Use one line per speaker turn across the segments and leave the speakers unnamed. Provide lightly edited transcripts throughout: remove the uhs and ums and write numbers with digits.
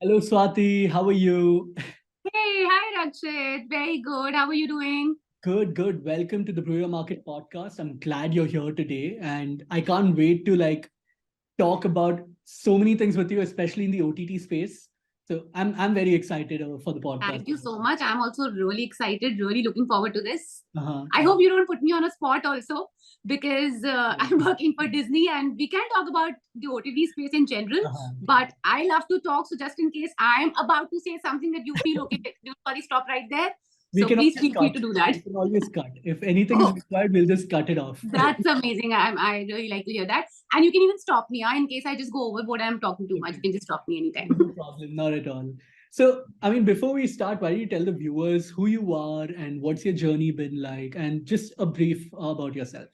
Hello, Swati. How are you?
Hey, hi Rakshit. Very good. How are you doing?
Good, good. Welcome to the Brew Your Market podcast. I'm glad you're here today, and I can't wait to talk about so many things with you, especially in the OTT space. So I'm very excited for the podcast.
Thank you so much. I'm also really excited, really looking forward to this.
Uh-huh.
I hope you don't put me on a spot also because I'm working for Disney and we can talk about the OTT space in general.
Uh-huh.
But I love to talk. So just in case I'm about to say something that you feel okay, sorry, stop right there.
We
So
can
please
always
feel free
cut.
to do that.
We can always cut. If anything is
Oh,
required, we'll just cut it off.
that's amazing. I really like to hear that. And you can even stop me in case I just go overboard and I'm talking too much. You
Okay.
can just stop me anytime.
No problem. Not at all. So, I mean, before we start, why don't you tell the viewers who you are and what's your journey been like, and just a brief about yourself?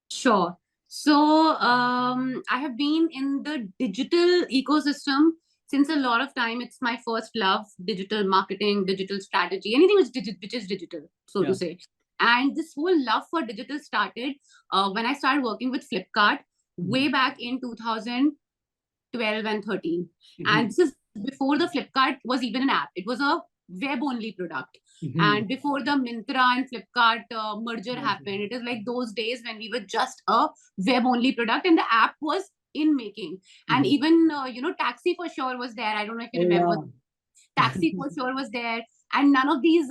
Sure. So, I have been in the digital ecosystem since a lot of time. It's my first love, digital marketing, digital strategy, anything which is digital, so to
Yeah.
say. And this whole love for digital started when I started working with Flipkart way
Mhm.
back in 2012 and 13. And
Mhm.
this is before the Flipkart was even an app. It was a web only product.
Mhm.
And before the Myntra and Flipkart merger
Imagine.
happened, it is like those days when we were just a web only product and the app was in making. And
Mhm.
even, Taxi for sure was there. I don't know if you
Oh
remember.
yeah.
Taxi for sure was there. And none of these,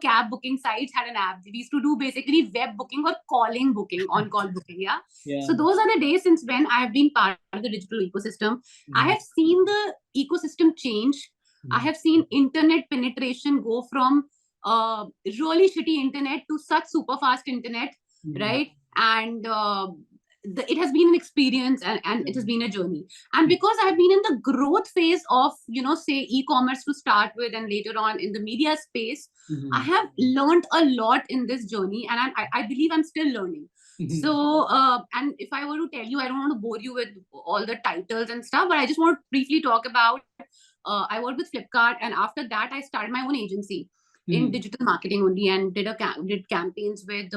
cab booking sites had an app. We used to do basically web booking or calling booking, on call booking. Yeah. So
Yeah.
those are the days since when I have been part of the digital ecosystem. I
Mhm.
have seen the ecosystem change. I
Mhm.
have seen internet penetration go from really shitty internet to such super fast internet,
Mhm.
right? And it has been an experience and
Yeah.
it has been a journey. And because I've been in the growth phase of, say, e-commerce to start with, and later on in the media space, I
Mhm.
have learned a lot in this journey, and I believe I'm still learning.
Mhm.
So, and if I were to tell you, I don't want to bore you with all the titles and stuff, but I just want to briefly talk about. I worked with Flipkart, and after that, I started my own agency in
Mhm.
digital marketing only, and did campaigns with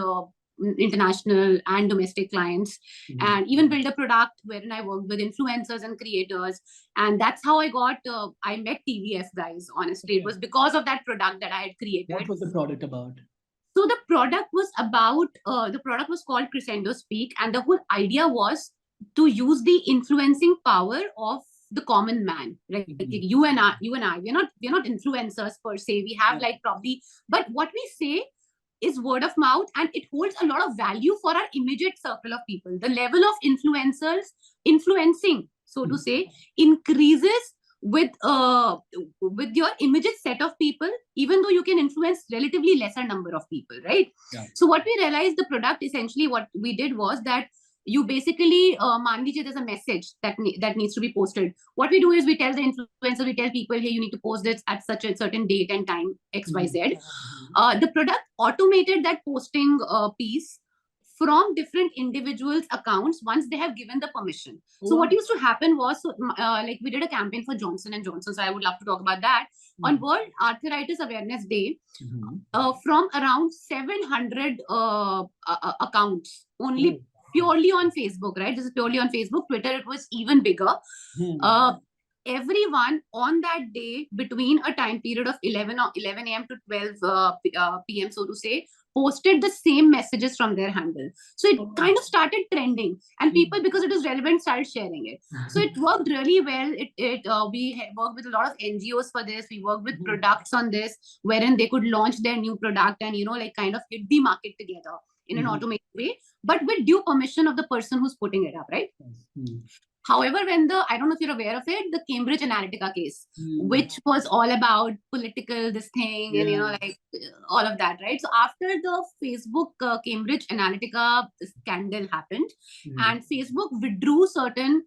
international and domestic clients,
Mhm.
and even build a product wherein I worked with influencers and creators. And that's how I met TVF guys. Honestly, it
Okay.
was because of that product that I had
What
created.
was the product about?
So the product was called Crescendo Speak, and the whole idea was to use the influencing power of the common man, like
Mhm.
you and I, we're not influencers per se. We have
Yeah.
like probably, but what we say is word of mouth, and it holds a lot of value for our immediate circle of people. The level of influencers influencing, so to
Mhm.
say, increases with your immediate set of people, even though you can influence relatively lesser number of people, right?
Yeah.
So what we realized, the product essentially what we did was that you basically मान लीजिए there's a message that needs to be posted. What we do is we tell the influencer, we tell people, hey, you need to post this at such a certain date and time,
Mhm.
XYZ.
Mhm.
The product automated that posting piece from different individuals' accounts once they have given the permission.
Oh,
So what
wow.
used to happen was, like we did a campaign for Johnson and Johnson. So I would love to talk about that on
Mhm.
World Arthritis Awareness Day.
Mhm.
From around 700 accounts, only
Oh.
purely on Facebook, right? This is purely on Facebook. Twitter, it was even bigger.
Hmm.
Uh, Everyone on that day between a time period of 11 a.m. to 12 p.m., so to say, posted the same messages from their handle. So it
Oh.
kind of started trending, and
Mhm.
people, because it was relevant, started sharing it. So it worked really well. We worked with a lot of NGOs for this. We worked with
Mhm.
products on this, wherein they could launch their new product and, like kind of hit the market together in an
Mhm.
automated way, but with due permission of the person who's putting it up, right?
Yes. Mhm.
However, I don't know if you're aware of it, the Cambridge Analytica case,
Mhm.
which was all about political, this thing, and,
Yeah.
like all of that, right? So after the Facebook Cambridge Analytica scandal happened,
Mhm.
and Facebook withdrew certain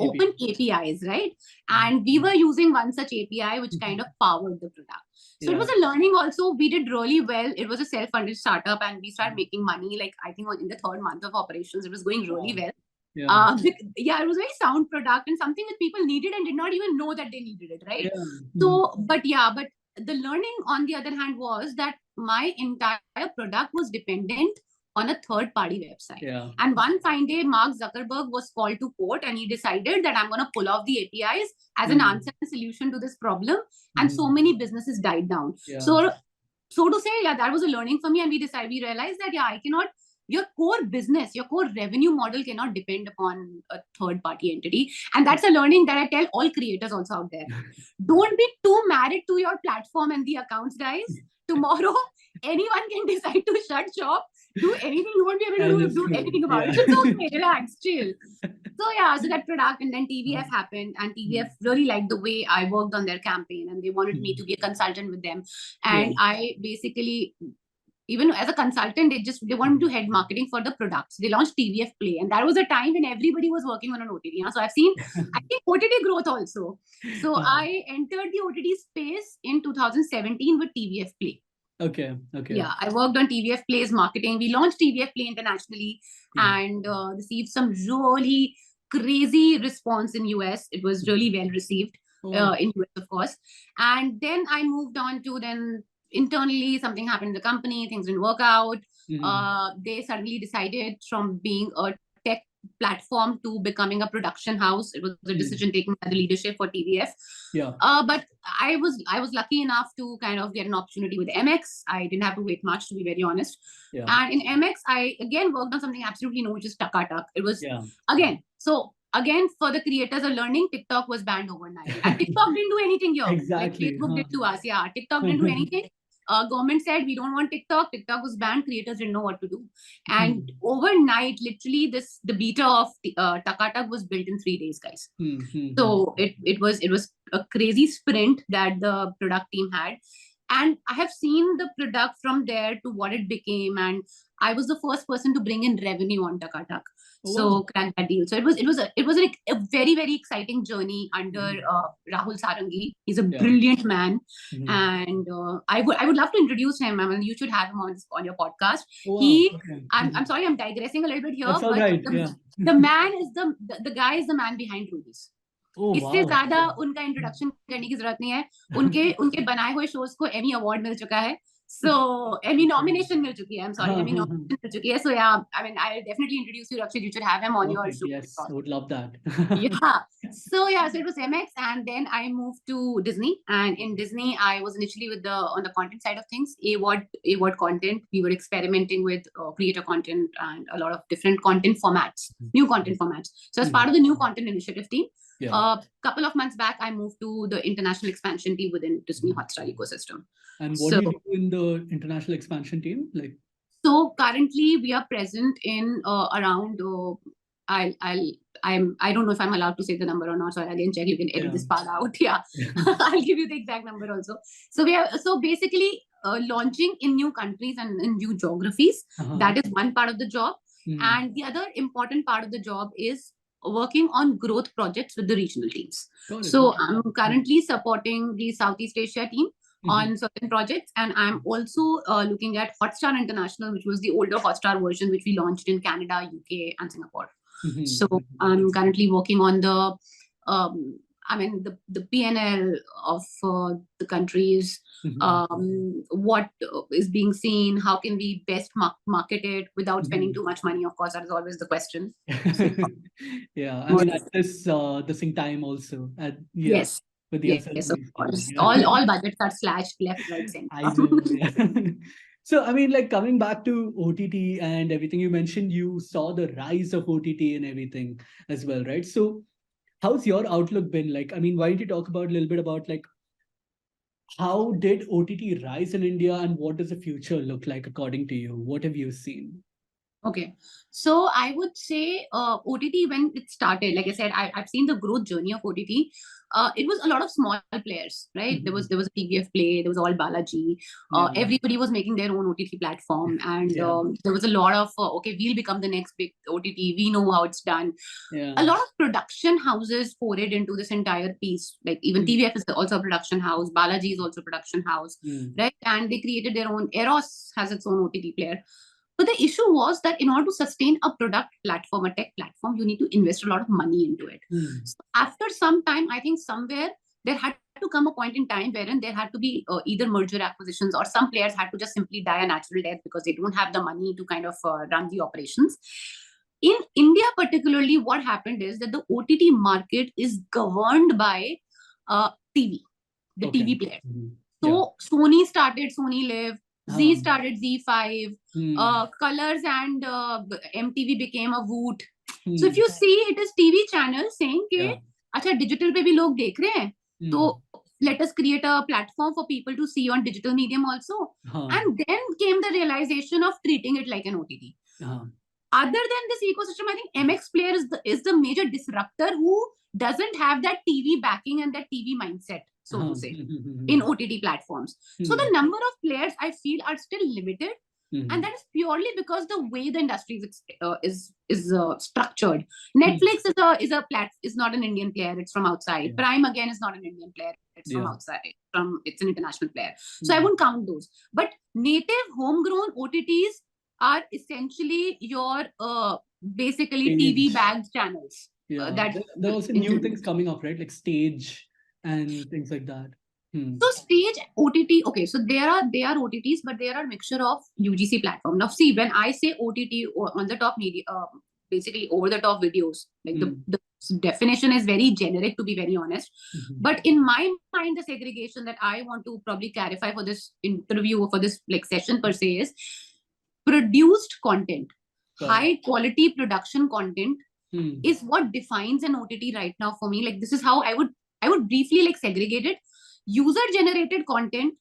open
API.
APIs, right?
Mhm.
And we were using one such API, which kind of powered the product. So it
Yeah.
was a learning also. We did really well. It was a self-funded startup, and we started making money. Like I think in the third month of operations, it was going really
Wow.
well.
Yeah.
Yeah, it was a very sound product and something that people needed and did not even know that they needed it, right?
Yeah. Mhm.
So, but the learning on the other hand was that my entire product was dependent on a third-party website.
Yeah.
And one fine day, Mark Zuckerberg was called to court, and he decided that I'm going to pull off the APIs as an answer and solution to this problem. And so many businesses died down.
Yeah.
So to say, yeah, that was a learning for me. And we realized that, yeah, your core business, your core revenue model cannot depend upon a third-party entity. And that's a learning that I tell all creators also out there. Don't be too married to your platform and the accounts, guys. Tomorrow, anyone can decide to shut shop, do anything. You won't be able to do anything about it. It's okay, relax, chill. So yeah, so that product, and then TVF happened, and TVF really liked the way I worked on their campaign, and they wanted me to be a consultant with them. And I basically, even as a consultant, they wanted me to head marketing for the products. They launched TVF Play, and that was a time when everybody was working on an OTT. So I've seen OTT growth also. So I entered the OTT space in 2017 with TVF Play.
Okay.
Yeah, I worked on TVF Play's marketing. We launched TVF Play internationally and received some really crazy response in US. It was really well received in US, of course. And then I moved on to internally, something happened in the company, things didn't work out. They suddenly decided from being a tech platform to becoming a production house. It was a decision taken by the leadership for TVF. But I was lucky enough to kind of get an opportunity with MX. I didn't have to wait much, to be very honest. And in MX, I again worked on something absolutely new, which is Takatak. It was again, for the creators are learning, TikTok was banned overnight. And TikTok didn't do anything here.
Exactly.
Like Facebook did to us. Yeah, TikTok didn't do anything. Government said, we don't want TikTok. TikTok was banned. Creators didn't know what to do. And overnight, literally, the beta of Takatak was built in 3 days, guys. So it was a crazy sprint that the product team had. And I have seen the product from there to what it became. And I was the first person to bring in revenue on Takatak. So crack that deal. So it was like a very, very exciting journey under Rahul Sarangi. He's a brilliant man, and I would love to introduce him. I mean, you should have him on your podcast. I'm sorry, I'm digressing a little bit here.
That's
but
right.
the man is the guy is the man behind Rubies. इससे ज्यादा उनका introduction करने की जरूरत नहीं है. उनके बनाए हुए शोज को एमी अवार्ड मिल चुका है. So Emmy nomination mil chuki hai. I'm sorry, Emmy nomination mil chuki hai. So yeah, I mean, I'll definitely introduce you, Rakshit. You should have him on your show.
Yes, I would love that.
So it was MX, and then I moved to Disney. And in Disney, I was initially on the content side of things, AWOD content. We were experimenting with creator content and a lot of different content formats, new content formats. So as part of the new content initiative team, a couple of months back, I moved to the international expansion team within Disney Hotstar ecosystem.
And what do you do in the international expansion team?
So currently we are present in around. I don't know if I'm allowed to say the number or not. So I'll again check. You can edit this part out. Yeah, I'll give you the exact number also. So we are basically launching in new countries and in new geographies. That is one part of the job, and the other important part of the job is working on growth projects with the regional teams. So I'm currently supporting the Southeast Asia team on certain projects, and I'm also looking at Hotstar International, which was the older Hotstar version, which we launched in Canada, UK, and Singapore. So I'm currently working on the P&L of the countries, what is being seen, how can we best market it without spending too much money. Of course, that is always the question.
Yeah, I mean, at this sync time also.
Yes. Yes, of course. All budgets are slashed left, right, center.
I know. Yeah. So, I mean, like coming back to OTT and everything, you mentioned you saw the rise of OTT and everything as well, right? So, how's your outlook been? Like, I mean, why don't you talk about a little bit about like how did OTT rise in India and what does the future look like according to you? What have you seen?
Okay, so I would say OTT, when it started, like I said, I've seen the growth journey of OTT. It was a lot of small players, right? There was a TVF Play, there was ALTBalaji. Everybody was making their own OTT platform, and there was a lot of okay, we'll become the next big OTT. We know how it's done. A lot of production houses forayed into this entire piece. Like even TVF is also a production house. Balaji is also a production house, right? And they created their own. Eros has its own OTT player. But the issue was that in order to sustain a product platform, a tech platform, you need to invest a lot of money into it. So after some time, I think somewhere there had to to come a point in time wherein there had to be either merger acquisitions, or some players had to just simply die a natural death because they don't have the money to kind of run the operations. In India particularly, what happened is that the OTT market is governed by TV, the TV players. So Sony started Sony Live, Z started Z5, Colors and MTV became a Voot. So if you see, it is TV channels saying कि अच्छा digital पे भी लोग देख रहे हैं, so let us create a platform for people to see on digital medium also. And then came the realization of treating it like an OTT. Other than this ecosystem, I think MX Player is the major disruptor who doesn't have that TV backing and that TV mindset, so to say, in OTT platforms. So the number of players I feel are still limited. And that is purely because the way the industry is structured. Netflix is not an Indian player; it's from outside. Prime again is not an Indian player; it's from outside. It's an international player. So I wouldn't count those. But native homegrown OTTs are essentially your basically TV bagged channels.
There are also new things coming up, right? Like Stage and things like that.
So Stage, OTT, okay, so they are OTTs, but they are a mixture of UGC platform. Now see, when I say OTT, or on the top media, basically over the top videos, like the definition is very generic, to be very honest. But in my mind, the segregation that I want to probably clarify for this interview or for this like session per se is produced content. High quality production content is what defines an OTT right now for me. Like this is how I would briefly like segregate it. User generated content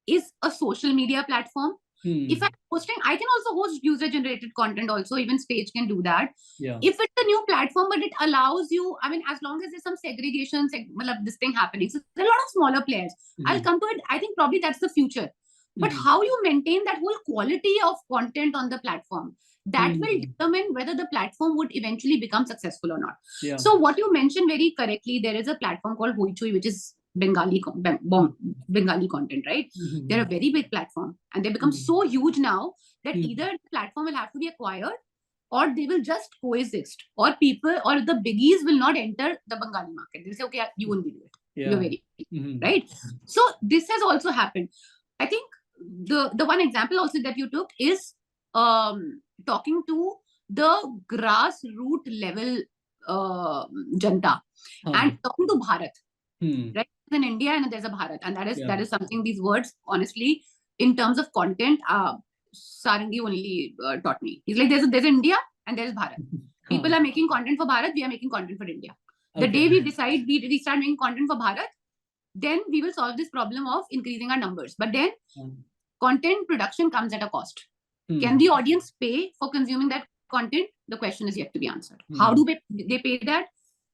is a social media platform. If I'm hosting, I can also host user generated content also. Even Stage can do that. If it's a new platform, but it allows you, I mean, as long as there's some segregation, this thing happening. So there are a lot of smaller players. I'll come to it. I think probably that's the future. But how you maintain that whole quality of content on the platform, that will determine whether the platform would eventually become successful or not. So what you mentioned very correctly, there is a platform called Hoichui, which is Bengali content, right? They're a very big platform, and they become so huge now that either the platform will have to be acquired, or they will just coexist, or people or the biggies will not enter the Bengali market. They'll say, okay, you won't be doing it. You're very big, right? So this has also happened. I think the one example also that you took is talking to the grassroots level janta and talking to Bharat, right? In India and there's a Bharat, and that is something, these words honestly in terms of content Sarangi only taught me. He's like, there's India and there's Bharat. People are making content for Bharat, we are making content for India. The day we decide we start making content for Bharat, then we will solve this problem of increasing our numbers. But then content production comes at a cost. Can the audience pay for consuming that content? The question is yet to be answered. How do they pay that?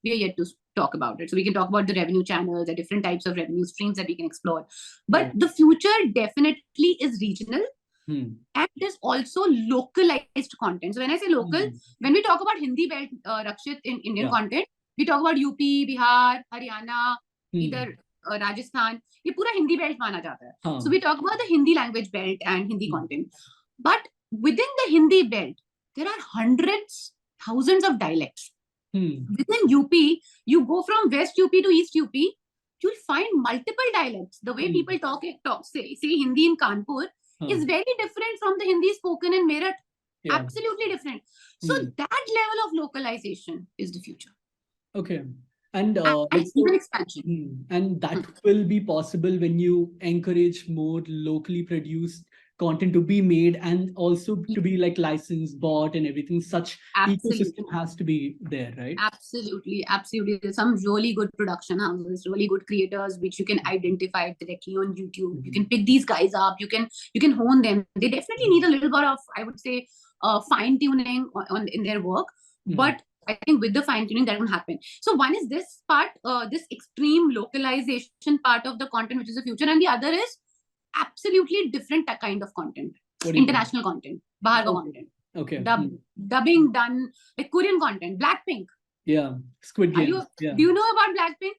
We are yet to talk about it. So we can talk about the revenue channels, the different types of revenue streams that we can explore. But the future definitely is regional. And it is also localized content. So when I say local, when we talk about Hindi belt, Rakshit, in Indian content, we talk about UP, Bihar, Haryana, either Rajasthan. ये पूरा Hindi belt माना जाता है. So we talk about the Hindi language belt and Hindi content. But within the Hindi belt, there are hundreds, thousands of dialects. Within UP, you go from West UP to East UP, you'll find multiple dialects. The way people say Hindi in Kanpur is very different from the Hindi spoken in Meerut. Absolutely different. So that level of localization is the future.
Okay. And
even expansion.
And that will be possible when you encourage more locally produced content to be made, and also to be like licensed, bought, and everything. Such ecosystem has to be there, right?
Absolutely. There's some really good production houses, really good creators, which you can identify directly on YouTube. You can pick these guys up. You can hone them. They definitely need a little bit of, I would say, fine tuning in their work. But I think with the fine tuning that will happen. So one is this part, this extreme localization part of the content, which is the future, and the other is absolutely different kind of content. International content, Bahar ka content.
Okay.
Dubbing done, like Korean content, Blackpink.
Yeah, Squid Game.
Do you know about Blackpink?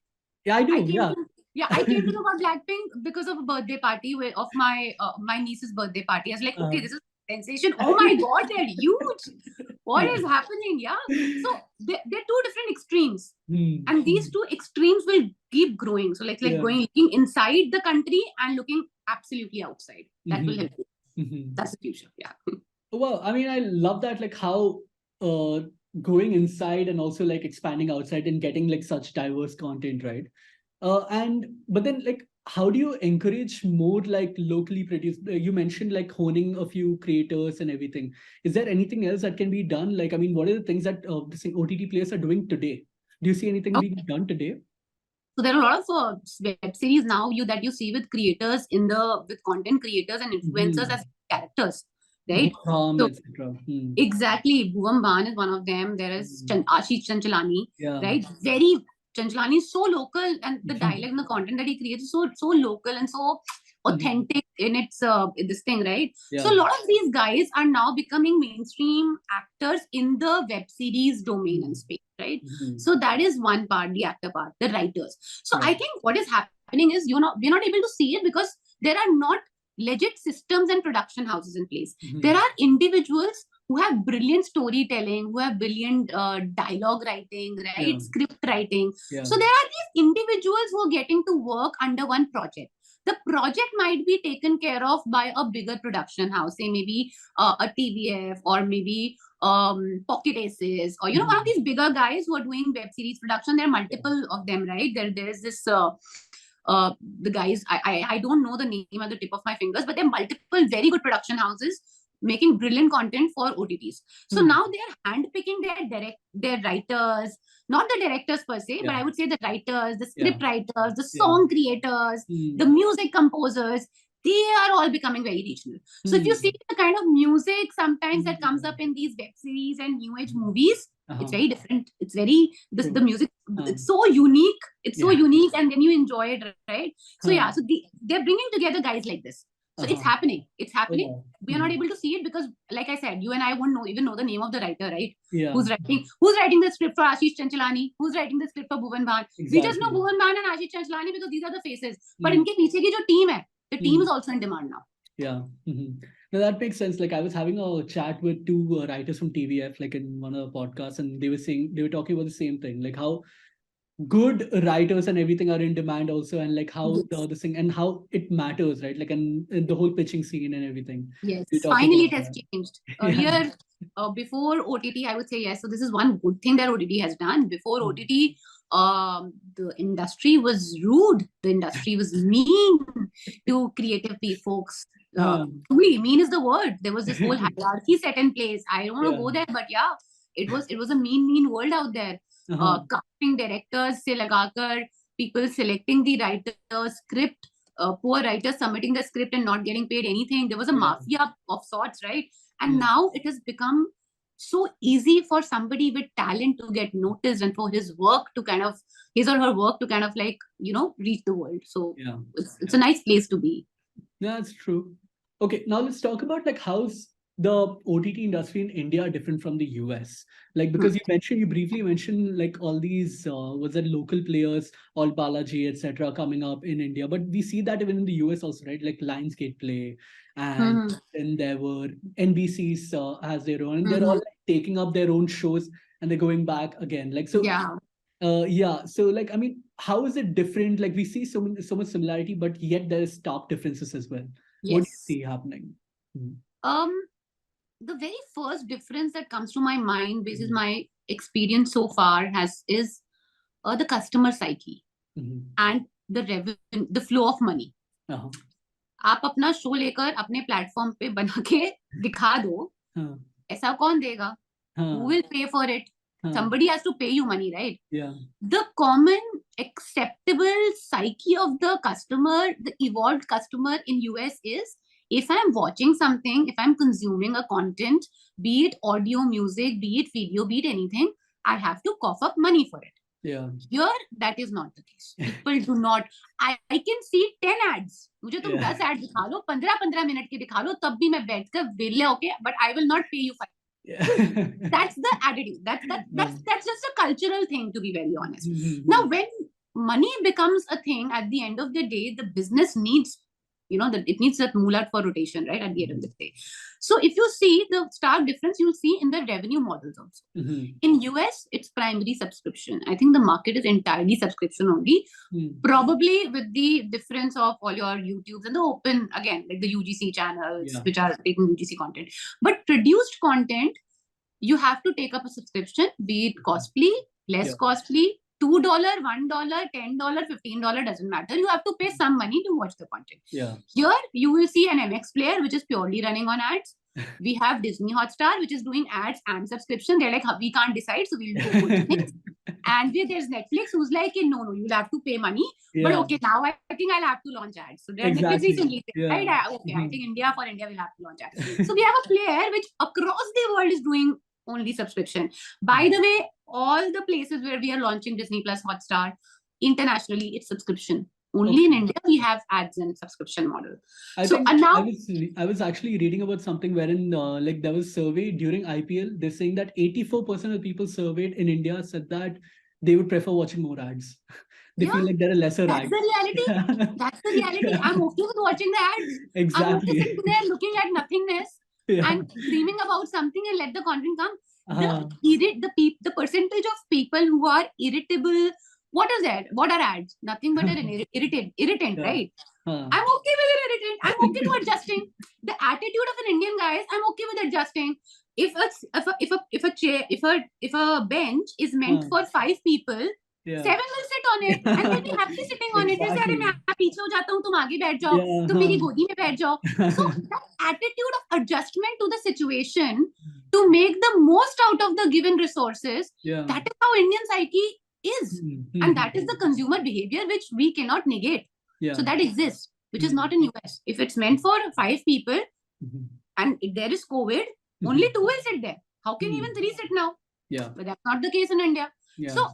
Yeah, I do.
I came to know about Blackpink because of a birthday party of my niece's birthday party. I was like, okay, this is a sensation. Oh my God, they're huge. What
Yeah.
is happening? Yeah. So they're two different extremes.
Hmm.
And these two extremes will keep growing. So like
Yeah.
going looking inside the country and looking absolutely outside. That will
Mhm.
help you.
Mhm.
That's the future. Yeah.
Well, I mean, I love that, like how uh going inside and also like expanding outside and getting like such diverse content, right? And but then like how do you encourage more like locally produced? You mentioned like honing a few creators and everything. Is there anything else that can be done? Like, I mean, what are the things that the OTT players are doing today? Do you see anything being done today?
So there are a lot of web series now that you see with creators with content creators and influencers
Mm-hmm.
as characters, right?
Bhuram,
So
etc. Hmm.
exactly, Bhuvam Ban is one of them. There is
Mm.
Ashish Chanchalani,
Yeah.
right? Very Chanchalani is so local, and the dialect and the content that he creates is so local and so
Mhm.
authentic in its this thing, right? So
Yeah.
a lot of these guys are now becoming mainstream actors in the web series domain and
Mhm.
space, right?
Mhm.
So that is one part, the actor part, the writers. So
Yeah.
I think what is happening is we're not able to see it because there are not legit systems and production houses in place. There
Mhm.
are individuals who have brilliant storytelling, who have brilliant dialogue writing,
Yeah.
right? Script writing.
Yeah.
So there are these individuals who are getting to work under one project. The project might be taken care of by a bigger production house, say maybe a TVF or maybe Pocket Aces or one of
Mhm.
these bigger guys who are doing web series production. There are
Yeah.
multiple of them, right? There's this the guys I don't know the name at the tip of my fingers, but there are multiple very good production houses making brilliant content for OTTs. So
Hmm.
now they're handpicking their writers, not the directors per se, but
Yeah.
I would say the writers, the
Yeah.
script writers, the
Yeah.
song creators, the
Hmm.
music composers. They are all becoming very regional. So if you see
Hmm.
the kind of music sometimes that comes
Hmm.
up in these web series and new age
Mhm.
movies, it's
Uh-huh.
very different. It's very the
True.
music.
Uh,
It's so unique. It's so
yeah.
unique, and then you enjoy it, right? So
Huh.
yeah, so they're bringing together guys like this. So it's
Uh-huh.
happening. It's
Oh,
happening.
wow.
We are not
Mhm.
able to see it because, like I said, you and I won't even know the name of the writer, right?
Yeah.
Who's writing? Who's writing the script for Ashish Chanchalani? Who's writing the script for Bhuvan Bhan? We just know
Exactly.
Bhuvan Bhan and Ashish Chanchalani because these are the faces. But
Hmm.
इनके पीछे की जो team है, the team
Hmm.
is also in demand now.
Yeah. Mhm. No, that makes sense. Like I was having a chat with two writers from TVF, like in one of the podcasts, and they were talking about the same thing, like how good writers and everything are in demand also, and like how
Yes.
the thing and how it matters, right? Like and the whole pitching scene and everything.
Yes,
We talked
finally
about
it has
that.
changed.
Yeah.
Earlier, before OTT, I would say yes. So this is one good thing that OTT has done. Before
Hmm.
OTT, the industry was rude. The industry was mean to creative folks.
Huh.
Truly, mean is the word. There was this whole hierarchy set in place. I don't want to
Yeah.
go there, but yeah, it was a mean world out there.
Uh-huh.
Casting directors se lagakar, people selecting the writer's script, poor writers submitting the script and not getting paid anything. There was a
Yeah.
mafia of sorts, right? And
Hmm.
now it has become so easy for somebody with talent to get noticed and for his or her work to kind of like, reach the world. So
Yeah.
it's a nice place to be.
Yeah, that's true. Okay, now let's talk about like how's the OTT industry in India different from the US? Like
Hmm.
because you briefly mentioned like all these was that local players, all Balaji, etc., coming up in India, but we see that even in the US also, right? Like Lionsgate Play, and
Hmm.
then there were NBC's has their own, and they're all
Hmm.
like taking up their own shows and they're going back again. Like so,
Yeah.
yeah. So like I mean, how is it different? Like we see so much similarity, but yet there's stark differences as well. What do you
Yes.
see happening? Mhm.
Um, the very first difference that comes to my mind, based on
Mhm.
my experience so far, is the customer psyche
Mhm.
and the revenue, the flow of money.
Uh-huh.
आप अपना show लेकर अपने platform पे बना के दिखा दो,
Huh.
ऐसा कौन देगा? Who
Huh.
will pay for it?
Huh.
Somebody has to pay you money, right?
Yeah.
The common acceptable psyche of the customer, the evolved customer in US is, if I'm watching something, if I'm consuming a content, be it audio, music, be it video, be it anything, I have to cough up money for it.
Yeah.
Here, that is not the case. People do not. I can see 10 ads. मुझे तुम
Yeah.
10 ads दिखा लो, 15 minute के दिखा लो, तब भी मैं बैठकर वेले होके, but I will not pay you for it.
Yeah.
That's the attitude. That's just a cultural thing, to be very honest. Now,
Mhm.
when money becomes a thing, at the end of the day, the business needs, that it needs that moolah for rotation, right, at the end of the day. So if you see the stark difference, you'll see in the revenue models also. In US, it's primary subscription. I think the market is entirely subscription only, probably with the difference of all your YouTubes and the open, again, like the UGC channels, which are taking UGC content. But produced content, you have to take up a subscription, be it costly, less costly, $2, $1, $10, $15, doesn't matter. You have to pay some money to watch the content. Here, you will see an MX player, which is purely running on ads. We have Disney Hotstar, which is doing ads and subscription. They're like, we can't decide, so we'll do both things. And there's Netflix, who's like, no, you'll have to pay money. But okay, now I think I'll have to launch ads. So Netflix recently, right? Okay, I think for India, we'll have to launch ads. So we have a player which across the world is doing only subscription. By the way, all the places where we are launching Disney Plus, Hotstar, internationally, it's subscription. Only in India, we have ads and subscription model.
I was actually reading about something wherein like there was a survey during IPL. They're saying that 84% of people surveyed in India said that they would prefer watching more ads. They feel like there are lesser ads.
That's the reality. That's the reality. I'm okay with watching the ads.
Exactly.
I'm okay sitting there looking at nothingness and dreaming about something and let the content come. The percentage of people who are irritable. What is that? What are ads? Nothing but an irritant, right? I'm okay with an irritant. I'm okay with adjusting. The attitude of an Indian guy is I'm okay with adjusting. If a bench is meant for 5 people, 7 will sit on it and they'll be happy sitting on it. They'll say, "Arey, main piche ho jata hu, tum aage baith jao, tum meri godi mein baith jao." So that attitude of adjustment to the situation to make the most out of the given resources, that is how Indian psyche is. And that is the consumer behavior which we cannot negate. So that exists, which is not in US. If it's meant for 5 people and if there is COVID, only 2 will sit there. How can even 3 sit now? But that's not the case in India. So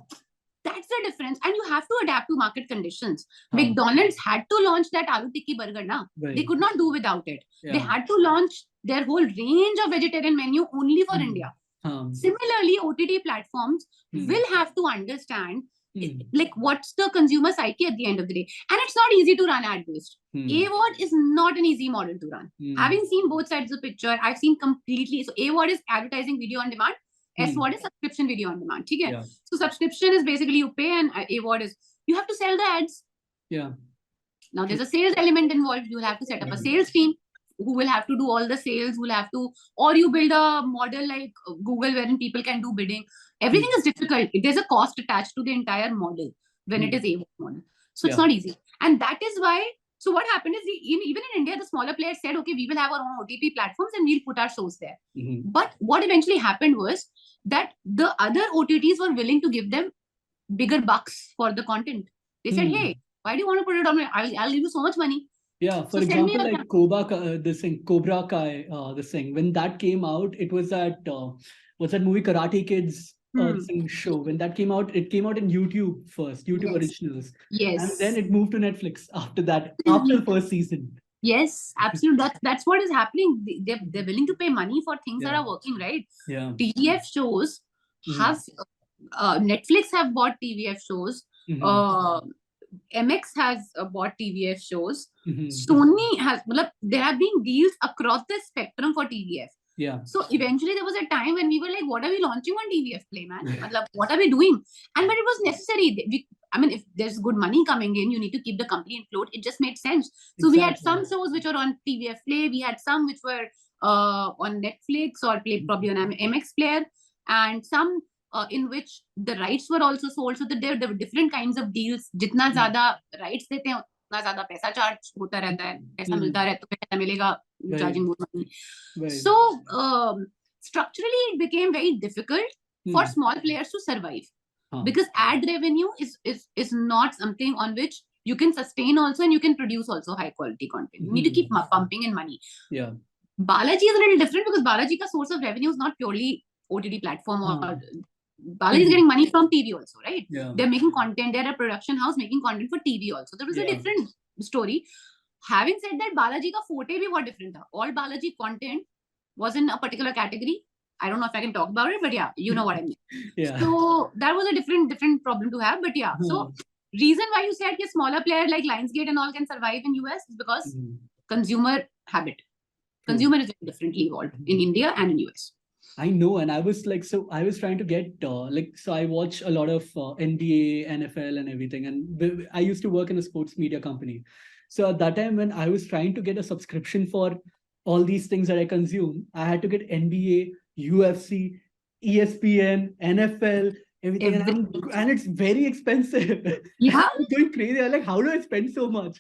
that's the difference. And you have to adapt to market conditions. McDonald's had to launch that aloo tikki burger now. They could not do without it. They had to launch their whole range of vegetarian menu only for India. Similarly, OTT platforms will have to understand like what's the consumer psyche at the end of the day. And it's not easy to run ad-based. AVOD is not an easy model to run. Having seen both sides of the picture, I've seen completely. So AVOD is advertising video on demand. SVOD is subscription video on demand. Okay? So subscription is basically you pay, and AVOD is you have to sell the ads. Now there's a sales element involved. You will have to set up a sales team who will have to do all the sales, who will have to, or you build a model like Google wherein people can do bidding. Everything is difficult. There's a cost attached to the entire model when it is AVOD model. So it's not easy. And that is why, so what happened is even in India, the smaller players said, okay, we will have our own OTT platforms and we'll put our shows there. But what eventually happened was that the other OTTs were willing to give them bigger bucks for the content. They said, hey, why do you want to put it on? I'll give you so much money.
For example, like Cobra Kai, this thing, when that came out, it was that, what's that movie, Karate Kids show. When that came out, it came out in YouTube first, YouTube originals. And then it moved to Netflix after that, after the first season.
Yes, absolutely. That's what is happening. They're willing to pay money for things that are working, right? TVF shows have, Netflix have bought TVF shows. MX has bought TVF shows. Sony has, there have been deals across the spectrum for TVF. So eventually there was a time when we were like, what are we launching on TVF Play, man? What are we doing? But it was necessary. If there's good money coming in, you need to keep the company afloat. It just made sense. So we had some shows which were on TVF Play. We had some which were on Netflix or probably on MX Player, and some in which the rights were also sold. So that there were different kinds of deals. Jitna zyada rights dete hain, utna zyada paisa charge hota rehta hai. Paisa milta hai, to paisa milega, charging more money. So structurally, it became very difficult for small players to survive. Because ad revenue is not something on which you can sustain also, and you can produce also high quality content. You need to keep pumping in money. Balaji is a little different because Balaji's source of revenue is not purely OTT platform or Balaji is getting money from TV also, right? They're making content. They're a production house making content for TV also. There was a different story. Having said that, Balaji ka forte bhi bahut different tha. All Balaji content was in a particular category. I don't know if I can talk about it, but you know what I mean. So that was a different problem to have. But so reason why you said a smaller player like Lionsgate and all can survive in US is because consumer habit.
True.
Consumer is differently evolved in India and in US.
I know, and I was like, so I was trying to get so I watch a lot of NBA, NFL, and everything, and I used to work in a sports media company. So at that time, when I was trying to get a subscription for all these things that I consume, I had to get NBA, UFC, ESPN, NFL, everything, and it's very expensive.
Yeah.
I was going crazy. I'm like, how do I spend so much?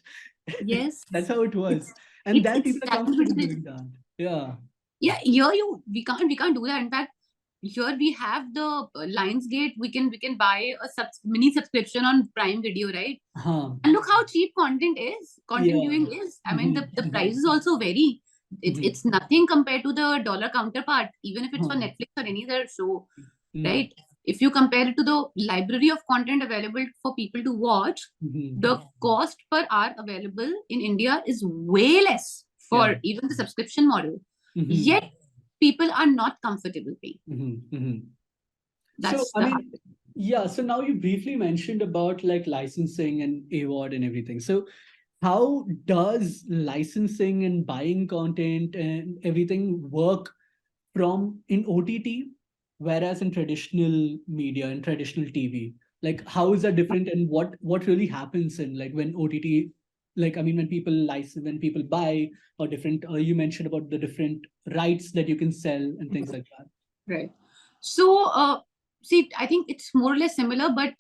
Yes.
That's how it was, and then people are comfortable
it's
doing that. Yeah.
Yeah, here we can't do that. In fact, here we have the Lionsgate. We can buy a mini subscription on Prime Video, right? And look how cheap content viewing is. I mean, the prices also vary. It's nothing compared to the dollar counterpart, even if it's for Netflix or any other show, right? If you compare it to the library of content available for people to watch, the cost per hour available in India is way less for even the subscription model. Yet people are not comfortable paying. That's
so, I mean, yeah. So now you briefly mentioned about like licensing and award and everything. So how does licensing and buying content and everything work from in OTT, whereas in traditional media and traditional TV? Like, how is that different, and what really happens in like when OTT, like I mean, when people license, when people buy, or different? You mentioned about the different rights that you can sell and things like that.
Right. So, see, I think it's more or less similar, but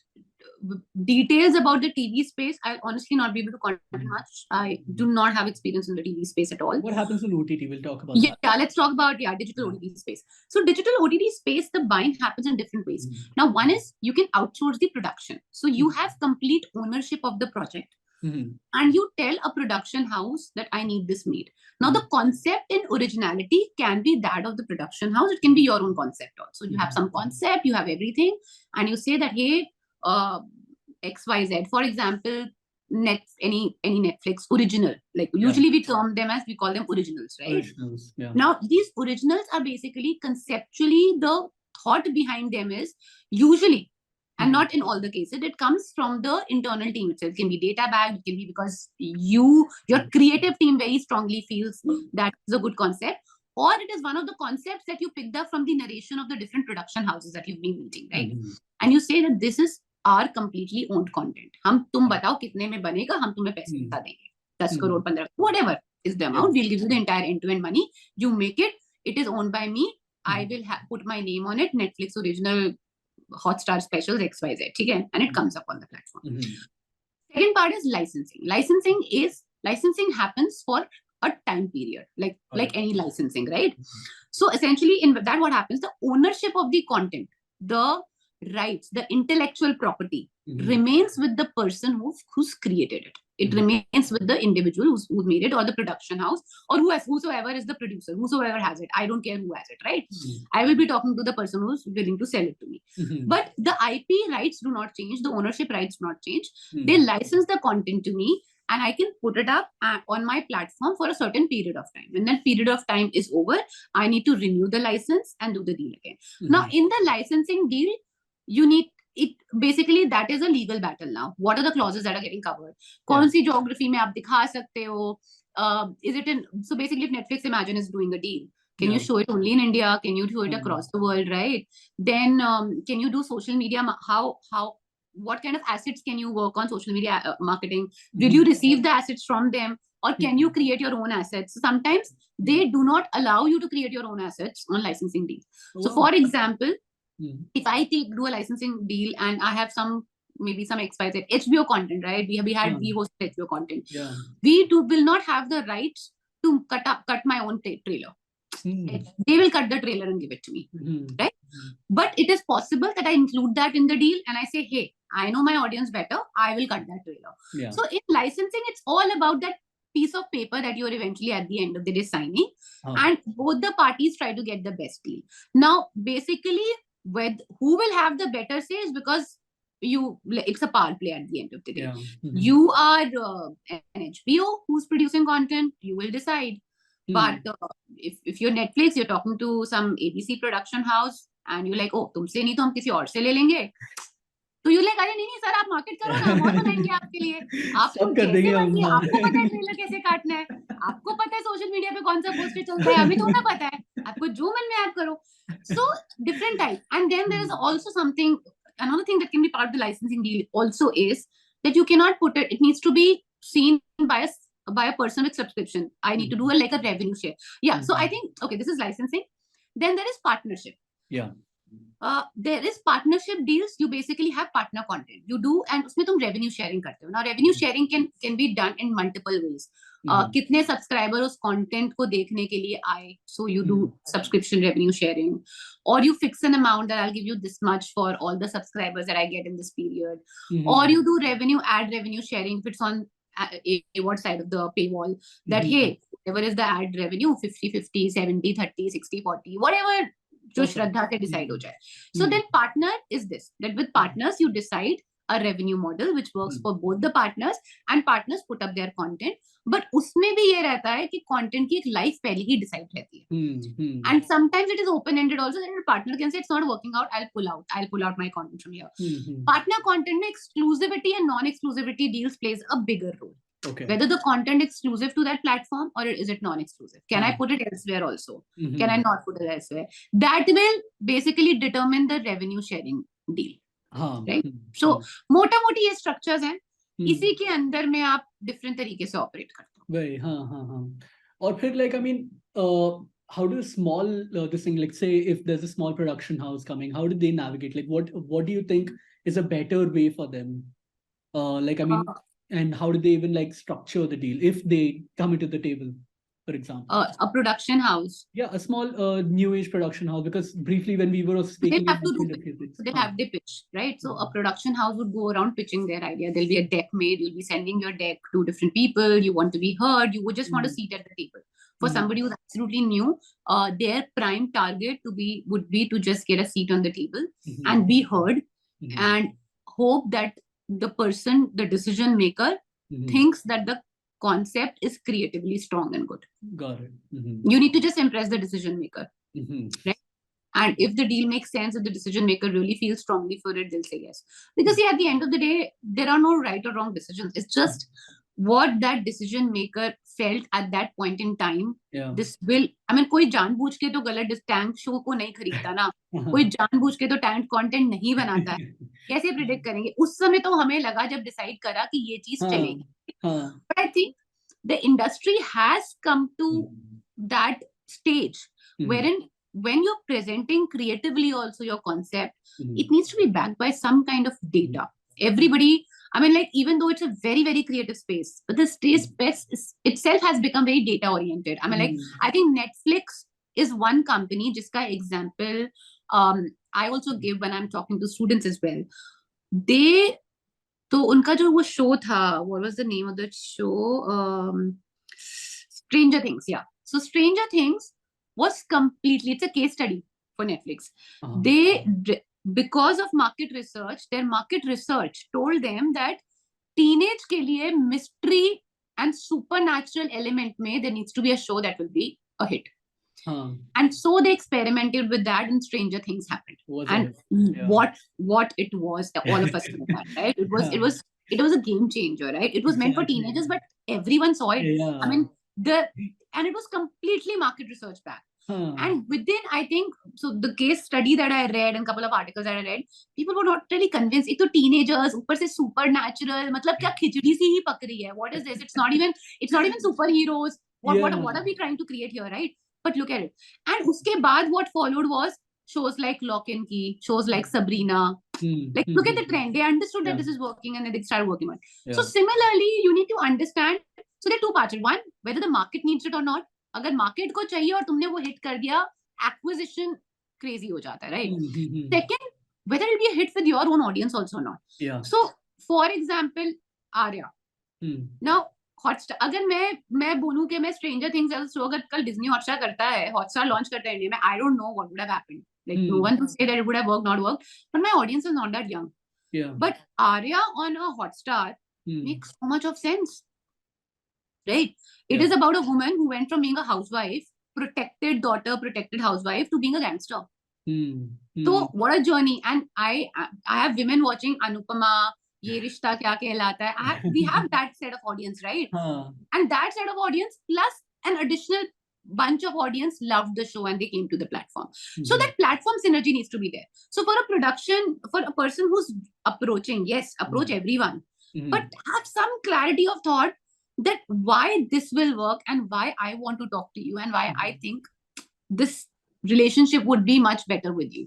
details about the TV space, I'll honestly not be able to comment much. I do not have experience in the TV space at all.
What happens in OTT? We'll talk about that.
Yeah, let's talk about digital OTT space. So digital OTT space, the buying happens in different ways. Now, one is you can outsource the production. So you have complete ownership of the project. And you tell a production house that I need this made. Now, the concept and originality can be that of the production house. It can be your own concept also. You have some concept, you have everything, and you say that, hey, XYZ, for example, any Netflix original, like usually we term them as, we call them originals, right?
Originals, yeah.
Now, these originals are basically conceptually, the thought behind them is usually, and not in all the cases, it comes from the internal team itself. It can be data bagged, it can be because your creative team very strongly feels that is a good concept, or it is one of the concepts that you picked up from the narration of the different production houses that you've been meeting, right? And you say that this is our completely owned content. तुम बताओ कितने में बनेगा, हम तुम्हें पैसा देंगे, 10 crore, 15, whatever is the amount, we'll give you the entire end-to-end money. You make it, it is owned by me. I will put my name on it, Netflix original, Hotstar specials, XYZ, okay? And it comes up on the platform. Second part is licensing. Licensing happens for a time period, like any licensing, right? So essentially, in that, what happens, the ownership of the content, the rights, the intellectual property remains with the person who's created it. It remains with the individual who made it, or the production house, or whosoever is the producer, whosoever has it. I don't care who has it, right? I will be talking to the person who's willing to sell it to me. But the IP rights do not change. The ownership rights do not change. They license the content to me, and I can put it up on my platform for a certain period of time. When that period of time is over, I need to renew the license and do the deal again. Now, in the licensing deal, you need it. Basically, that is a legal battle now. What are the clauses that are getting covered? Kaun si geography mein aap dikha sakte ho? Is it in? So basically, if Netflix, imagine, is doing a deal, can you show it only in India? Can you show it across the world, right? Then can you do social media? What kind of assets can you work on social media marketing? Did you receive the assets from them, or can you create your own assets? So sometimes they do not allow you to create your own assets on licensing deals. So for example, if I do a licensing deal and I have maybe some XYZ HBO content, right? We host HBO content. We will not have the rights to cut my own trailer. They will cut the trailer and give it to me, right? But it is possible that I include that in the deal and I say, hey, I know my audience better, I will cut that trailer. So in licensing, it's all about that piece of paper that you're eventually at the end of the day signing, and both the parties try to get the best deal. Now, basically, who will have the better say is because it's a power play at the end of the day. You are an HBO who's producing content, you will decide. But if you're Netflix, you're talking to some ABC production house and you're like, oh, tumse nahi to hum kisi aur se le lenge. तो you like, अरे नहीं नहीं sir, आप market करो ना, हम और बनाएंगे आपके लिए, आपको
सब कर
जैसे
देंगे हम,
मर्जी,
हाँ।
आपको पता है ट्रेलर कैसे काटना है, आपको पता है सोशल मीडिया पे कौन सा पोस्टर चलता है, हमें तो ना पता है, आपको जो मन में आप करो. So different type. And then there is also something, another thing that can be part of the licensing deal also is that you cannot put it, it needs to be seen by a person with subscription. I need to do like a revenue share. Yeah. So I think, okay, this is licensing. Then there is partnership.
Yeah.
There is partnership deals. You basically have partner content. You do, and उसमें तुम revenue sharing करते हो. Now revenue sharing can be done in multiple ways. कितने subscriber उस content को देखने के लिए आए, so you do subscription revenue sharing, or you fix an amount that I'll give you this much for all the subscribers that I get in this period, or you do ad revenue sharing if it's on what side of the paywall, that hey, whatever is the ad revenue, 50-50, 70-30, 60-40, whatever जो श्रद्धा से decide हो जाए. So then partner is this, that with partners you decide a revenue model which works for both the partners, and partners put up their content, but उसमें भी ये रहता है कि content की एक life पहले ही decide रहती है. And sometimes it is open ended also, that a partner can say it's not working out, I'll pull out my content from here. Partner content में exclusivity and non-exclusivity deals plays a bigger role.
Okay.
Whether the content exclusive to that platform or is it non-exclusive? Can I put it elsewhere also? Can I not put it elsewhere? That will basically determine the revenue sharing deal. Right? So मोटा मोटी ये structures हैं, इसी के अंदर में आप different तरीके से operate करते हो.
वही, हाँ. और फिर like I mean, how do small this thing, like say if there's a small production house coming, how do they navigate? Like what do you think is a better way for them? Like I mean, and how do they even like structure the deal if they come into the table, for example?
A production house.
Yeah, a small new age production house, because briefly when we were speaking,
they'll have to do they'll have the pitch, right? So a production house would go around pitching their idea. There'll be a deck made, you'll be sending your deck to different people, you want to be heard, you would just want a seat at the table. For somebody who's absolutely new, their prime target would be to just get a seat on the table and be heard, and hope that the person, the decision maker, thinks that the concept is creatively strong and good.
Got it.
You need to just impress the decision maker, right? And if the deal makes sense, if the decision maker really feels strongly for it, they'll say yes. Because see, at the end of the day, there are no right or wrong decisions. It's just what that decision maker felt at that point in time.
Yeah.
This will, I mean, कोई जानबूझ के तो गलत tank show को नहीं खरीदता ना, कोई जानबूझ के तो टैंक कंटेंट नहीं बनाता है. कैसे प्रिडिक्ट करेंगे? उस समय तो हमें लगा जब डिसाइड करा कि ये चीज चलेगी. But I think the industry has come to that stage wherein when you're presenting creatively also your concept, it needs to be backed by some kind of data. Everybody, I mean, like, even though it's a very, very creative space, but the space itself has become very data oriented. I mean, like, I think Netflix is one company, jiska example, I also give when I'm talking to students as well. तो उनका जो वो show था, what was the name of the show? Stranger Things, yeah. So Stranger Things was completely, it's a case study for Netflix. They, because of market research, their market research told them that teenage के लिए mystery and supernatural element में there needs to be a show that will be a hit. And so they experimented with that, and stranger things happened. What it was, all of us know that, right? It was a game changer, right? It was meant for teenagers, but everyone saw it. I mean, and it was completely market research back. And within, I think, so the case study that I read and a couple of articles that I read, people were not really convinced. एक तो teenagers, ऊपर से supernatural, मतलब क्या खिचड़ी सी ही पक रही है? What is this? It's not even superheroes. What are we trying to create here, right? But look at it. And uske baad what followed was shows like Lock and Key, shows like Sabrina. Like, look at the trend. They understood that this is working and then they started working on it. So similarly, you need to understand. So there are two parts. One, whether the market needs it or not. अगर market को चाहिए और तुमने वो hit कर दिया, acquisition crazy हो जाता है, right? Second, whether it will be a hit with your own audience also or not. So, for example, Arya. Now, Hotstar, अगर मैं बोलूं कि मैं स्ट्रेंजर थिंग्स एज शो अगर कल डिज्नी हॉटस्टार करता है, हॉटस्टार लॉन्च करता है इंडिया में, I don't know what would have happened. Like no one to say that it would have work, not work, but my audience is not that young. But Aarya on a Hotstar makes so much of sense, right? It is about a woman who went from being a housewife, protected daughter, protected housewife, to being a gangster. So what a journey. And I have women watching Anupama, Ye Rishta Kya Kehlata Hai. We have that set of audience, right? And that set of audience plus an additional bunch of audience loved the show and they came to the platform. So that platform synergy needs to be there. So for a production, for a person who's approaching, yes, approach everyone, but have some clarity of thought that why this will work and why I want to talk to you and why I think this relationship would be much better with you.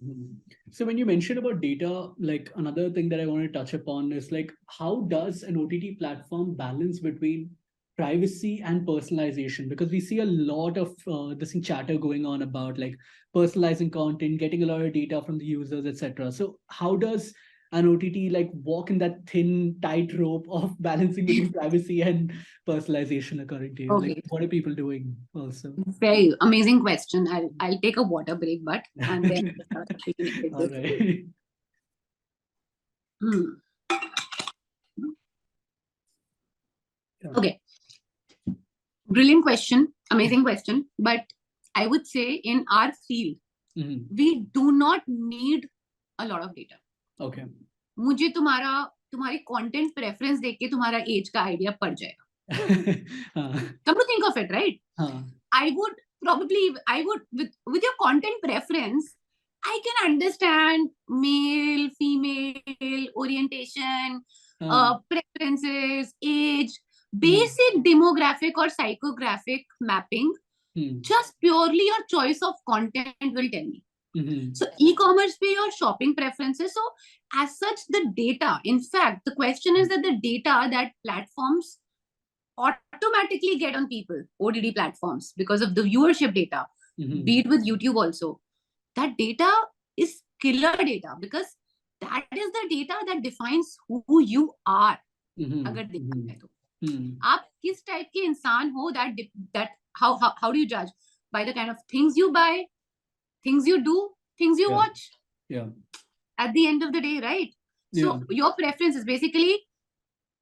So when you mentioned about data, like another thing that I want to touch upon is like, how does an OTT platform balance between privacy and personalization? Because we see a lot of this chatter going on about like personalizing content, getting a lot of data from the users, etc. So how does an OTT like walk in that thin, tight rope of balancing between privacy and personalization according to you?
Okay.
Like, what are people doing also?
Very amazing question. I'll take a water break, but and then
All right.
Okay. Brilliant question. Amazing question. But I would say in our field, we do not need a lot of data.
Okay.
मुझे तुम्हारी content preference देख के तुम्हारा age का idea पड़ जाएगा. Come to think of it, right? I would with your content preference, I can understand male, female, orientation, preferences, age, basic demographic or psychographic mapping. Just purely your choice of content will tell me. So e-commerce pay your shopping preferences. So as such, the data, in fact, the question is that the data that platforms automatically get on people, OTT platforms, because of the viewership data, be it with YouTube also, that data is killer data because that is the data that defines who you are. अगर देखा जाए तो आप किस type के इंसान हो, that how do you judge? By the kind of things you buy, things you do, things you watch.
Yeah.
At the end of the day, right? So your preference is basically,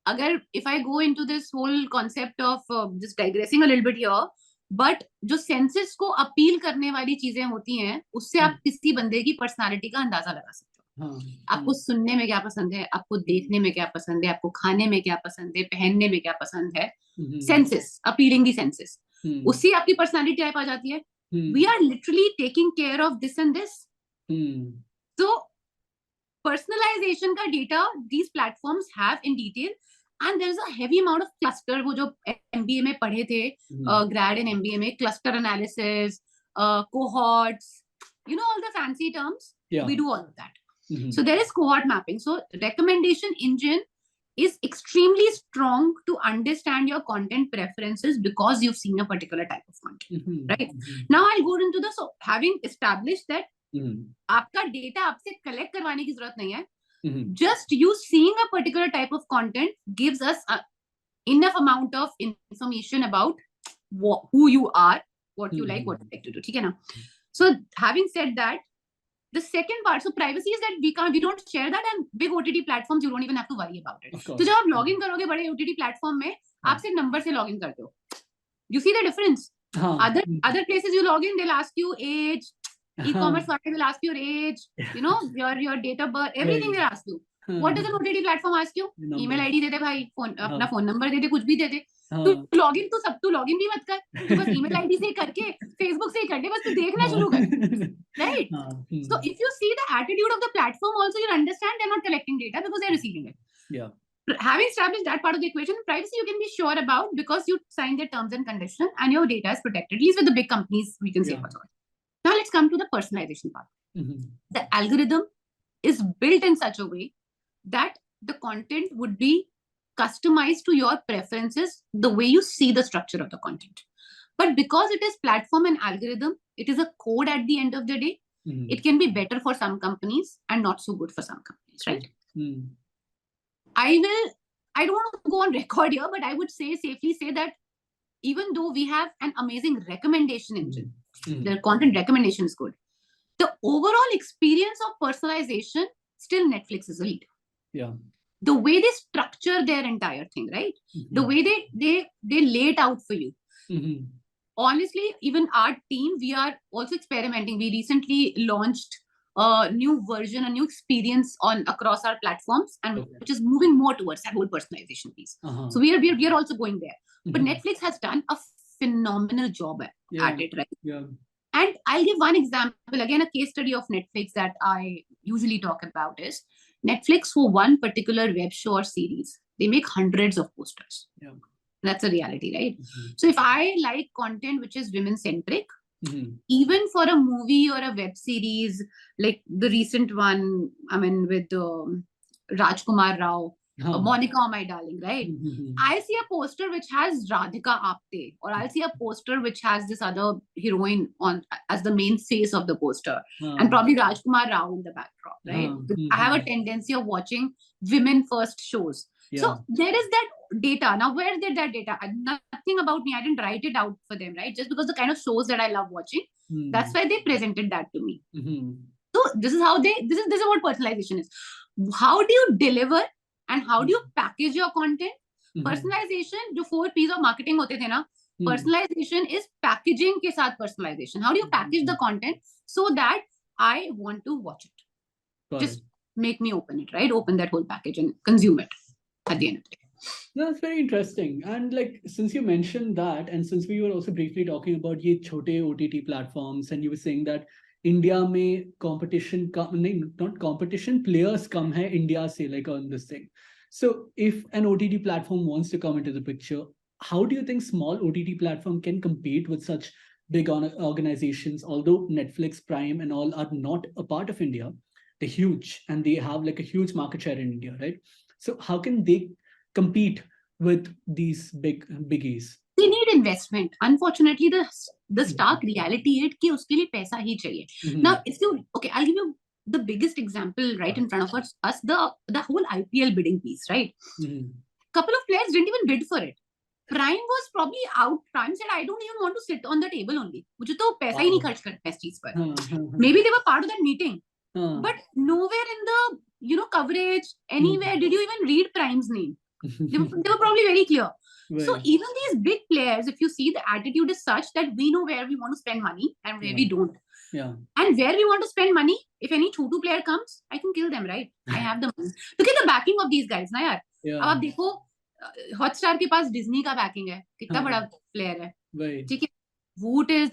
if I go into this whole concept of just digressing a little bit here, but जो senses को appeal करने वाली चीजें होती हैं, उससे आप किसी बंदे की personality का अंदाजा लगा सकते हो. आपको सुनने में क्या पसंद है, आपको देखने में क्या पसंद है, आपको खाने में क्या पसंद है, पहनने में क्या पसंद है. Senses, appealing the senses. उससे आपकी personality type आ जाती है. We are literally taking care of this and this. So personalization का data these platforms have in detail, and there is a heavy amount of cluster. वो जो MBA में पढ़े थे, grad in MBA में, cluster analysis, cohorts, you know, all the fancy terms. We do all of that. So there is cohort mapping. So recommendation engine is extremely strong to understand your content preferences because you've seen a particular type of content, right? Now I'll go into the, so having established that आपका data आपसे collect करवाने की जरूरत नहीं है. Just you seeing a particular type of content gives us enough amount of information about who you are, what you like, what you like to do. ठीक है ना? So having said that, the second part, so privacy is that we don't share that, and big OTT platforms you don't even have to worry about it. तो जब आप login करोगे बड़े OTT platform में, आप सिर्फ number से login करते हो. You see the difference? Other places you log in, they'll ask you age. E-commerce will ask your age, you know, your date of birth, everything they'll ask you. What does an OTT platform ask you? Email ID दे दे भाई, अपना phone number दे दे, कुछ भी दे दे. तू login भी मत कर, तू बस email ID से करके, Facebook से कर दे, बस तू देखना शुरू कर, right? So if you see the attitude of the platform also, you understand they're not collecting data because they're receiving it.
Yeah.
Having established that part of the equation, privacy you can be sure about because you sign their terms and conditions and your data is protected. At least with the big companies, we can say for sure. Now let's come to the personalization part. The algorithm is built in such a way that the content would be customized to your preferences, the way you see the structure of the content. But because it is platform and algorithm, it is a code at the end of the day. It can be better for some companies and not so good for some companies, right? I don't want to go on record here, but I would safely say that even though we have an amazing recommendation engine, the content recommendation is good, the overall experience of personalization, still Netflix is a lead.
Yeah.
The way they structure their entire thing, right? The way they lay it out for you. Honestly, even our team, we are also experimenting. We recently launched a new version, a new experience on across our platforms, and which is moving more towards that whole personalization piece. So we are also going there. But Netflix has done a phenomenal job at it, right?
Yeah.
And I'll give one example, again, a case study of Netflix that I usually talk about is Netflix for one particular web show or series. They make hundreds of posters.
Yeah.
That's a reality, right? So if I like content which is women-centric, even for a movie or a web series, like the recent one, I mean, with Rajkumar Rao, Monica, oh my darling, right? I'll see a poster which has Radhika Apte, or I'll see a poster which has this other heroine on as the main face of the poster, and probably Rajkumar Rao in the backdrop, right? I have a tendency of watching women first shows. So there is that data. Now, where did that data? Nothing about me. I didn't write it out for them, right? Just because the kind of shows that I love watching, that's why they presented that to me. So this is how this is what personalization is. How do you deliver and how do you package your content? Personalization, जो 4 P's of marketing होते थे ना, personalization is packaging के साथ personalization. How do you package the content so that I want to watch it? Just make me open it, right? Open that whole package and consume it at the end of the day.
That's very interesting. And like, since you mentioned that, and since we were also briefly talking about ye chote OTT platforms, and you were saying that India may competition, not competition, players come hai India se, like on this thing. So if an OTT platform wants to come into the picture, how do you think small OTT platform can compete with such big organizations? Although Netflix, Prime, and all are not a part of India, they're huge and they have like a huge market share in India, right? So how can they compete with these biggies?
They need investment. Unfortunately, the stark reality is कि उसके लिए पैसा ही चाहिए. Now, if you I'll give you the biggest example right in front of us. The whole IPL bidding piece, right? Couple of players didn't even bid for it. Prime was probably out. Prime said, I don't even want to sit on the table only. मुझे तो पैसा ही नहीं खर्च करना इस चीज पर. Maybe they were part of that meeting, but nowhere in the coverage anywhere did you even read Prime's name. They were probably very clear. Right. So even these big players, if you see, the attitude is such that we know where we want to spend money and where we don't.
Yeah.
And where we want to spend money, if any chotu player comes, I can kill them, right? I have the money. Look at the backing of these guys, na yaar.
Yeah.
अब आप देखो, Hotstar के पास Disney का backing है, कितना बड़ा player है. ठीक है. Woot is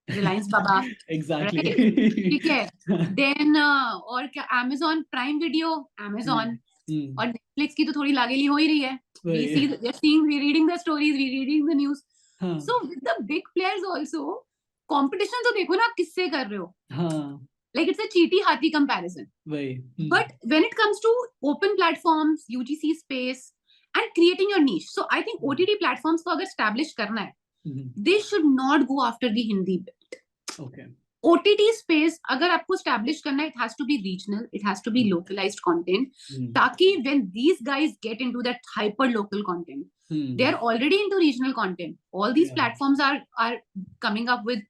Reliance Baba.
Exactly.
Right? ठीक है. Then और क्या Amazon Prime Video, Amazon. और Netflix की तो थोड़ी लागेली हो ही रही है. We're reading the stories, we're reading the news. So with the big players also, competition तो देखो ना आप किससे कर रहे हो. Like it's a cheaty hathi comparison. But when it comes to open platforms, UGC space, and creating your niche, so I think OTT platforms को अगर establish करना है, they should not go after the Hindi bit.
Okay.
OTT space, अगर आपको establish करना है, it has to be regional, it has to be localized content. ताकि when these guys get into that hyper local content, they are already into regional content. All these platforms are coming up with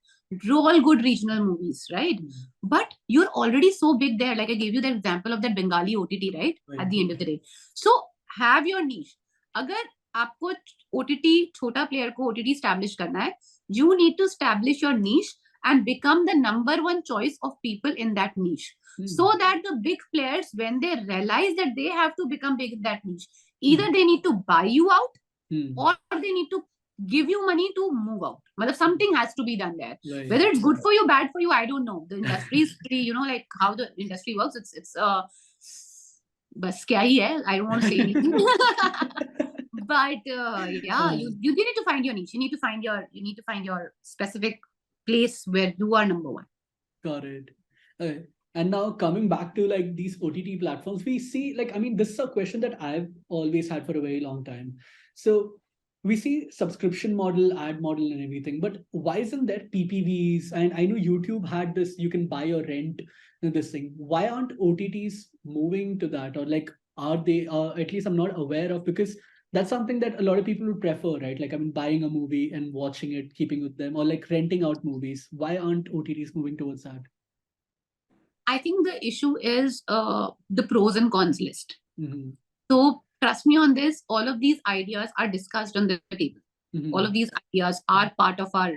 all good regional movies, right? But you're already so big there. Like I gave you the example of that Bengali OTT, right? At the end of the day. So have your niche. अगर आपको OTT छोटा player को OTT establish करना है, you need to establish your niche and become the number one choice of people in that niche. So that the big players, when they realize that they have to become big in that niche, either they need to buy you out or they need to give you money to move out. But something has to be done there. Right. Whether it's good for you, bad for you, I don't know. The industry is pretty, like how the industry works. It's bas kya hi hai? I don't want to say anything. But you need to find your niche. You need to find your specific place where you are number one.
Got it. Okay. And now coming back to like these OTT platforms, we see this is a question that I've always had for a very long time. So we see subscription model, ad model and everything, but why isn't there PPVs? And I know YouTube had this, you can buy or rent this thing. Why aren't OTTs moving to that? Or like, are they, at least I'm not aware of, because that's something that a lot of people would prefer, right? Like, buying a movie and watching it, keeping with them, or like renting out movies. Why aren't OTTs moving towards that?
I think the issue is the pros and cons list. So trust me on this, all of these ideas are discussed on the table. All of these ideas are part of our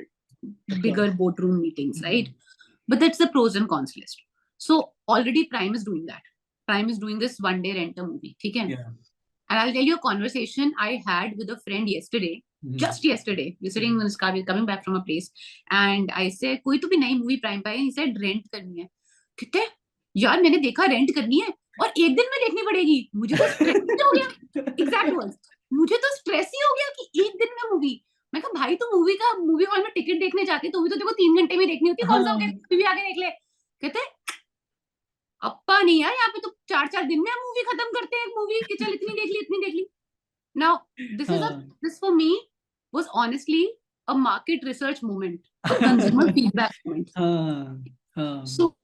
bigger boardroom meetings, right? But that's the pros and cons list. So already Prime is doing that. Prime is doing this one day rent a movie. Okay?
Yeah.
And I'll tell you a conversation I had with a friend yesterday. Just yesterday, we're sitting in this car, we're coming back from a place, and I said, कोई तो भी नई movie Prime पे है. He said, rent करनी है. कहते यार मैंने देखा rent करनी है और एक दिन में देखनी पड़ेगी. मुझे तो stress हो गया. Exact words. मुझे तो stress ही हो गया कि एक दिन में movie. मैं कहा भाई तो मूवी हॉल में टिकट देखने जाते तो भी तो देखो 3 घंटे में देखनी होती है. कौन सा हो गया भी आगे देख ले. कहते अप्पा नहीं यार, यहाँ पे तो 4-4 दिन में हम मूवी खत्म करते हैं. मूवी कि चल इतनी देख ली. Now, this for me was honestly a market research moment, a consumer feedback moment. So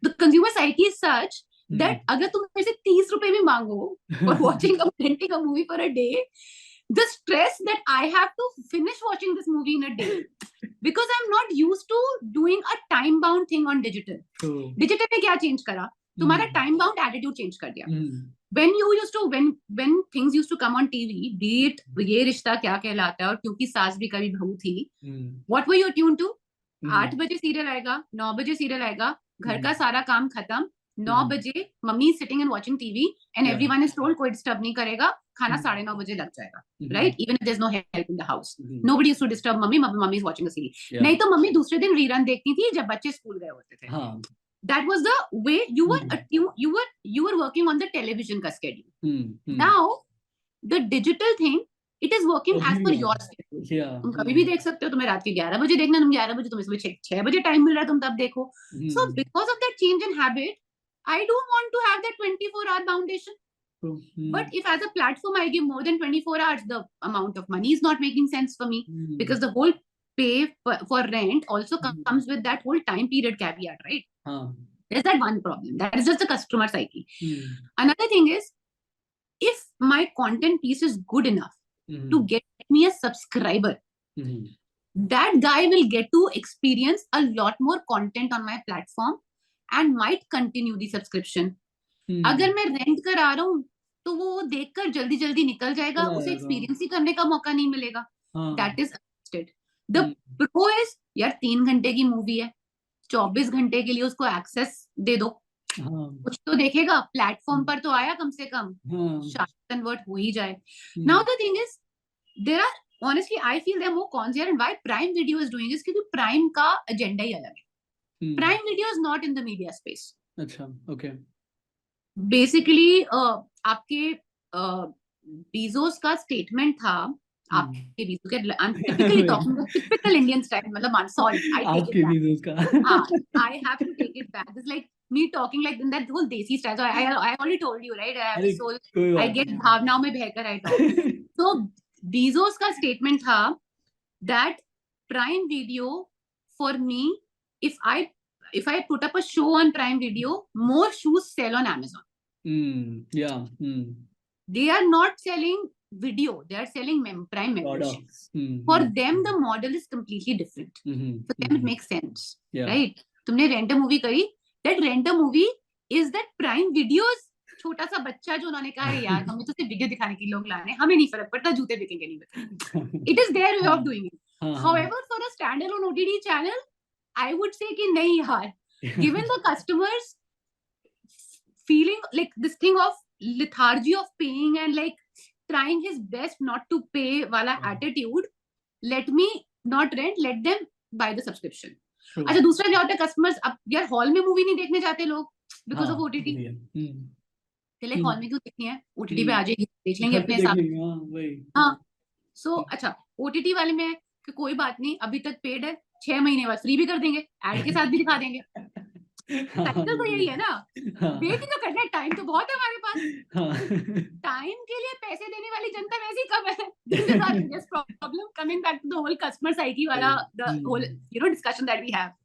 the consumer psyche is such that अगर तुम मेरे से 30 रुपए भी मांगो for renting a movie for a day, the stress that I have to finish watching this movie in a day because I'm not used to doing a time bound thing on digital. Digital ने क्या change करा? तुम्हारा time bound attitude change कर दिया. When you used to when things used to come on TV, be it ये रिश्ता क्या कहलाता है और क्योंकि सास भी कभी बहू थी, what were you tuned to? 8 बजे सीरियल आएगा, 9 बजे सीरियल आएगा, घर का सारा काम खत्म, 9 बजे mummy sitting and watching TV and everyone is told कोई डिस्टर्ब नहीं करेगा, खाना 9:30 बजे लग जाएगा, right? Even if there is no help in the house, nobody used to disturb mummy. Mummy is watching a series. नहीं तो मम्मी दूसरे दिन रीरन देखती थी जब बच्चे स्कूल गए होते थे. That was the way you were working on the television ka schedule. Now the digital thing, it is working as per your schedule. तुम कभी भी देख सकते हो. तुम्हें रात के 11 बजे देखना, तुम 11 बजे, तुम्हें सुबह 6 बजे टाइम मिल रहा है, तुम तब देखो. So because of that change in habit, I don't want to have that 24-hour foundation. But if as a platform I give more than 24 hours, the amount of money is not making sense for me because the whole pay for rent also comes with that whole time period caveat, right? There's that one problem. That is just the customer psyche. Another thing is, if my content piece is good enough to get me a subscriber, that guy will get to experience a lot more content on my platform and might continue the subscription. अगर मैं rent करा रहा हूँ तो वो देखकर जल्दी जल्दी निकल जाएगा, उसे एक्सपीरियंस ही करने का मौका नहीं मिलेगा. That is understood. The pro is यार 3 घंटे की मूवी है, 24 घंटे के लिए उसको एक्सेस दे दो, कुछ तो देखेगा. प्लेटफॉर्म पर तो आया कम से कम, शायद कन्वर्ट हो ही जाए. Now the thing is, there are honestly I feel there are more cons here, and why Prime Video is doing is क्योंकि Prime का एजेंडा ही अलग है. Prime Video is not in the media space. अच्छा, okay. Basically आपके Bezos का statement था, आपके Bezos के, I'm typically talking about typical Indian style, मतलब I'm sorry, I take it back. I have to take it back. It's like me talking like in that whole desi style. So I already told you, right? I have this whole, I get भावनाओं में बहकर I talk. So Bezos का statement था that Prime Video for me, if I put up a show on Prime Video, more shoes sell on Amazon. Yeah. They are not selling video, they are selling Prime memberships. For them the model is completely different. For them it makes sense, right? तुमने rent a movie करी, that rent a movie is that Prime Videos छोटा सा बच्चा जो उन्होंने कहा है यार हमें तो सिर्फ वीडियो दिखाने के लोग लाने, हमें नहीं फर्क पड़ता जूते बिकेंगे नहीं बिकेंगे. It is their way of doing it. However, for a standalone OTT channel, I would say कि नहीं यार, given the customers feeling like this thing of lethargy of paying and like trying his best not to pay wala attitude, let me not rent, let them buy the subscription. अच्छा, दूसरा क्या होता है, customers अब यार hall में movie नहीं देखने जाते लोग बिकॉज ऑफ ओटीटी. चले हॉल में क्यों देखनी है, ओटीटी पे आ जाएगी, देख लेंगे अपने साथ. हाँ, सो अच्छा ओटीटी वाले में कि कोई बात नहीं, अभी तक पेड है, 6 महीने बाद फ्री भी कर देंगे, एड के साथ भी दिखा देंगे. साइकिल तो यही है ना, वेट ही तो करना है, टाइम तो बहुत है हमारे पास. टाइम के लिए पैसे देने वाली जनता वैसे ही कम है. This is our biggest problem, coming back to the whole customer psyche wala, the whole discussion that we have.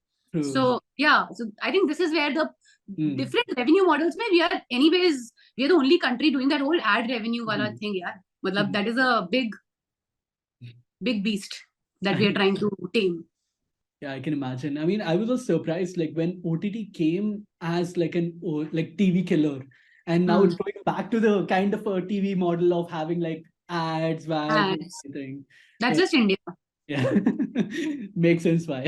So yeah, so I think this is where the different revenue models में we are anyways, we are the only country doing that whole ad revenue wala thing यार. मतलब that is a big beast that we are trying to tame.
Yeah, I can imagine. I mean, I was also surprised like when OTT came as like an like TV killer, and now it's going back to the kind of a TV model of having like ads, and everything.
That's just India.
Yeah, makes sense why.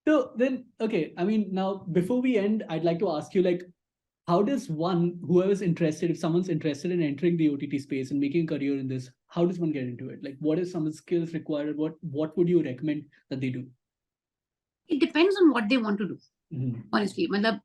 So then, okay, I mean, now before we end, I'd like to ask you, like, how does one, whoever's interested, if someone's interested in entering the OTT space and making a career in this, how does one get into it? Like, what is some skills required? What would you recommend that they do?
It depends on what they want to do.
Mhm.
Honestly, मतलब,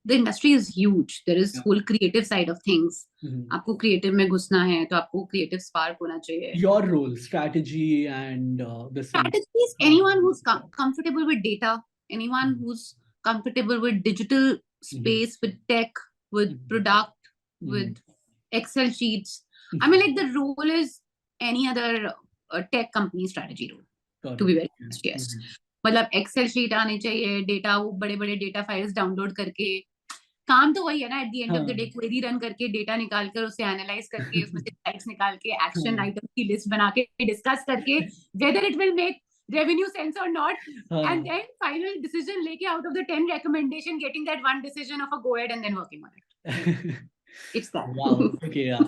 the industry is huge. There is
Yeah.
whole creative side of things.
Mhm.
आपको creative में घुसना है तो आपको creative spark होना चाहिए.
Your role, strategy, and this thing.
Strategy is anyone who's comfortable with data, anyone who's comfortable with digital space, with tech, with product, with Excel sheets. I mean, like, the role is any other tech company strategy role.
Got
To
it.
be very honest, yes. मतलब Excel sheet आनी चाहिए, data, वो बड़े बड़े data files download करके, काम तो वही है ना, at the end of the day query run करके, डेटा निकाल कर, उसे एनालाइज करके, उसमें से टाइप्स निकाल के, एक्शन आइटम की लिस्ट बना के, डिस्कस करके, whether it will make revenue sense or not, and then final decision लेके out of the 10 recommendation, getting that one decision of a go ahead and then working on it. It's that.
Wow. Okay. Yeah.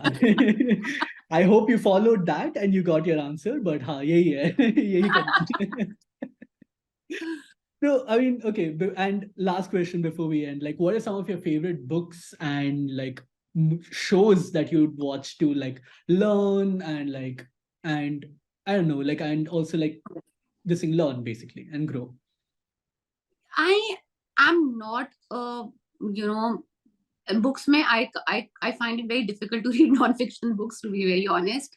I hope you followed that and you got your answer. But हाँ यही है यही करना So, I mean, okay. And last question before we end, like, what are some of your favorite books and like shows that you'd watch to like learn and like, and I don't know, like, and also like this thing, learn basically and grow.
I am not you know, books mein, I find it very difficult to read non-fiction books, to be very honest.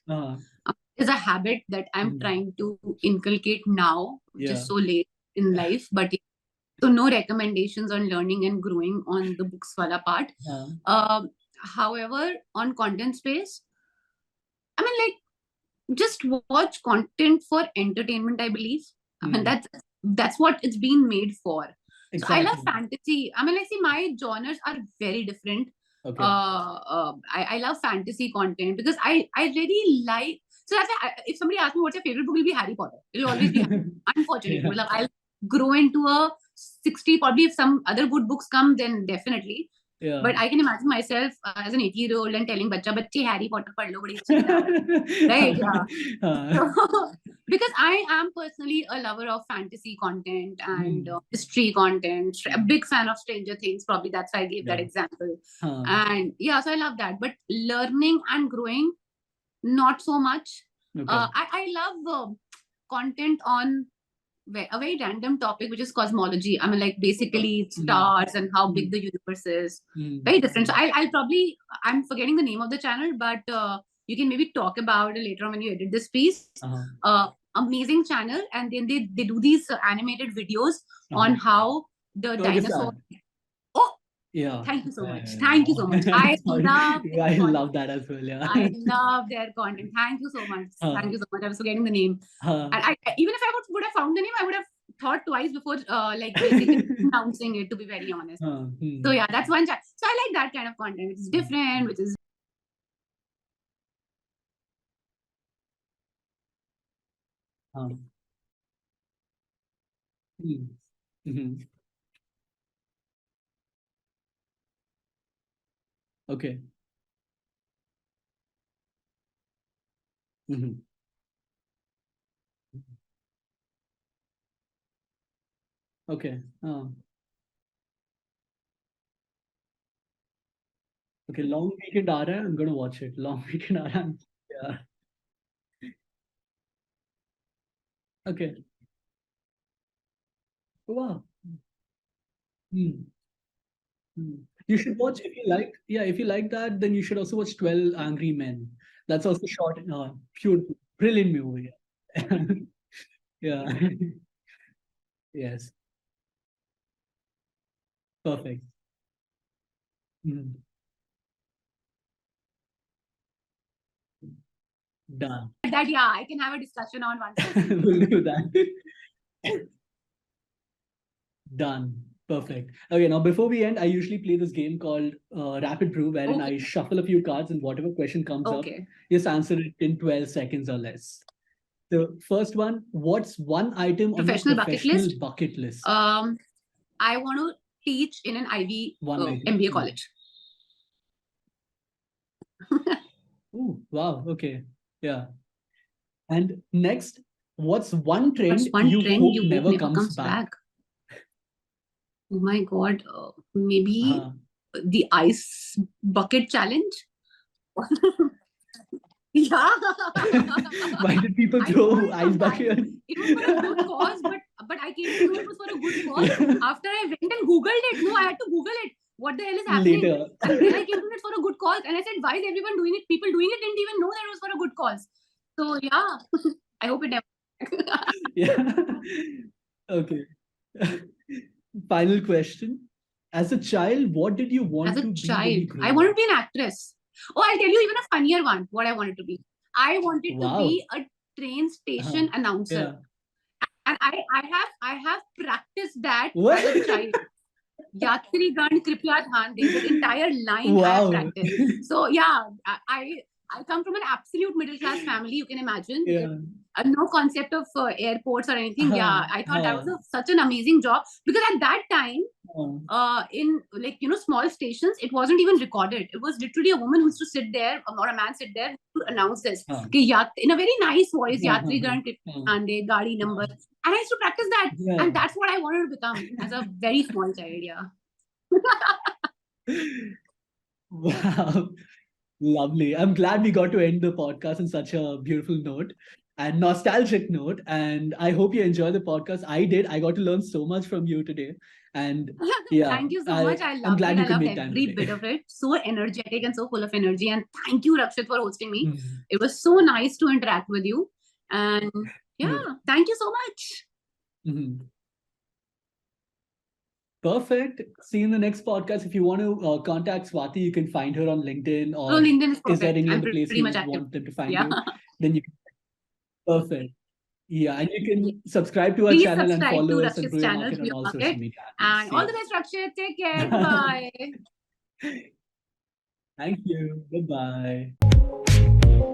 It's a habit that I'm trying to inculcate now, which is so late in life. But so no recommendations on learning and growing on the books wala part. However, on content space, I mean, like, just watch content for entertainment, I believe. I mean, that's what it's been made for. Exactly. So I love fantasy. I mean, like, see, my genres are very different. Okay. I love fantasy content because I really like. So that's why if somebody asks me what's your favorite book, it'll be Harry Potter. It'll always be Harry Potter. Unfortunately, yeah. I'll grow into a 60. Probably if some other good books come, then definitely. Yeah. But I can imagine myself as an 80-year-old and telling bच्चे Harry Potter पढ़ लो बड़ी अच्छी किताब, right? Yeah. So, because I am personally a lover of fantasy content and history content, a big fan of Stranger Things. Probably that's why I gave that example. And yeah, so I love that. But learning and growing, not so much. Okay. I love content on a very random topic, which is cosmology. I mean, like, basically stars and how big the universe is. Very different. So I'll probably, I'm forgetting the name of the channel, but you can maybe talk about it later on when you edit this piece. Amazing channel. And then they do these animated videos on how the dinosaur. Oh, yeah. Thank you so much. Thank you so much. I love that as well. Yeah. I love their content. Thank you so much. Thank you so much. I was forgetting the name. And even if I would have found the name, I would have thought twice before like basically announcing it, to be very honest. So yeah, that's one channel. So I like that kind of content, which is different, which is okay. Okay. Okay, long weekend aa raha hai, I'm gonna watch it. Long weekend aa raha hai. Yeah. Okay. Wow. You should watch if you like. Yeah, if you like that, then you should also watch 12 Angry Men. That's also short. Pure, brilliant movie. Yeah. Yes. Perfect. Done. That, yeah, I can have a discussion on one. We'll do that. Done. Perfect. Okay, now before we end, I usually play this game called Rapid Brew, wherein I shuffle a few cards and whatever question comes up, just answer it in 12 seconds or less. The first one, what's one item on your professional bucket list? I want to teach in an Ivy MBA college. Ooh, wow. Okay. Yeah. And next, what's one trend you hope never comes back? Oh my God. Maybe the ice bucket challenge. Yeah.
Why did people
I don't
throw
want to
ice
come back.
bucket?
It was for a good cause, but I came to know it was for a good cause
Yeah.
after I went and Googled it. No, I had to Google it. What the hell is happening?
Later.
And then I came to know it's for a good cause. And I said, why is everyone doing it? People doing it didn't even know that it was for a good cause. So yeah, I hope it never.
Yeah. Okay. Final question. As a child, what did you want
As a
to be when you
child, I
grow
wanted to
up?
be an actress. Oh, I'll tell you even a funnier one. What I wanted to be. I wanted to
Wow.
be a train station announcer.
Yeah.
And I have practiced that
What?
as a child. Yatrigan Kripya Dhan De, that entire line I have
Wow.
practiced. So yeah, I come from an absolute middle class family. You can imagine.
Yeah.
No concept of airports or anything. Yeah, I thought that was such an amazing job because at that time, in like small stations, it wasn't even recorded. It was literally a woman who used to sit there or a man sit there to announce this in a very nice voice, Yatrigan Kripya De, Gadi number. And I used to practice that, and that's what I wanted to become as a very small child. Yeah.
Wow. Lovely. I'm glad we got to end the podcast on such a beautiful note and nostalgic note. And I hope you enjoy the podcast. I did. I got to learn so much from you today. And yeah,
Thank you so much. I
I'm
loved
glad
it.
you
I
could
loved
make time
every
today.
bit of it. So energetic and so full of energy. And thank you, Rakshit, for hosting me.
Mhm.
It was so nice to interact with you. And yeah,
Yeah.
thank you so much.
Mhm. Perfect. See you in the next podcast. If you want to contact Swati, you can find her on LinkedIn,
Oh,
or
LinkedIn is
is there
perfect.
any
I'm
other place
pretty
you
much
would
active.
want them to find
Yeah.
you? Then you can. Perfect. Yeah, and you can subscribe to our
Please
channel and
subscribe to
follow us on
Rakshit's
Brio
channel,
Market on
Brio
all social
Market.
media.
And all the
Yeah.
best, Rakshit. Take care. Bye.
Thank you. Bye bye.